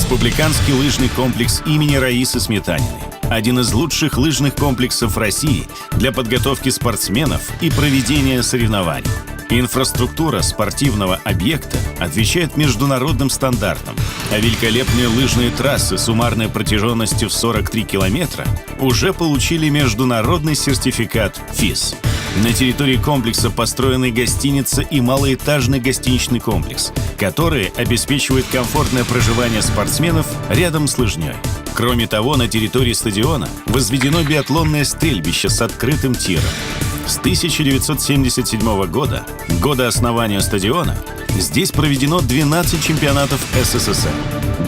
Республиканский лыжный комплекс имени Раисы Сметаниной – один из лучших лыжных комплексов России для подготовки спортсменов и проведения соревнований. Инфраструктура спортивного объекта отвечает международным стандартам, а великолепные лыжные трассы суммарной протяженностью в 43 километра уже получили международный сертификат ФИС. На территории комплекса построены гостиница и малоэтажный гостиничный комплекс, которые обеспечивают комфортное проживание спортсменов рядом с лыжней. Кроме того, на территории стадиона возведено биатлонное стрельбище с открытым тиром. С 1977 года, года основания стадиона, здесь проведено 12 чемпионатов СССР,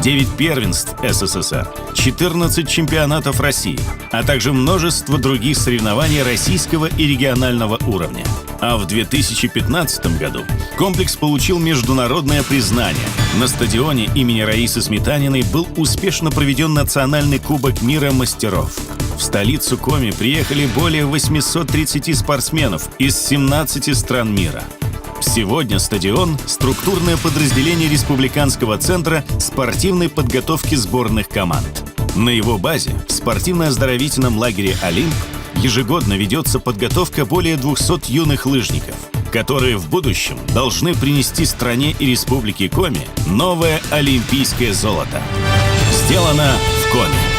9 первенств СССР, 14 чемпионатов России, а также множество других соревнований российского и регионального уровня. А в 2015 году комплекс получил международное признание. На стадионе имени Раисы Сметаниной был успешно проведен национальный кубок мира мастеров. В столицу Коми приехали более 830 спортсменов из 17 стран мира. Сегодня стадион – структурное подразделение Республиканского центра спортивной подготовки сборных команд. На его базе, в спортивно-оздоровительном лагере «Олимп», ежегодно ведется подготовка более 200 юных лыжников, которые в будущем должны принести стране и Республике Коми новое олимпийское золото. Сделано в Коми.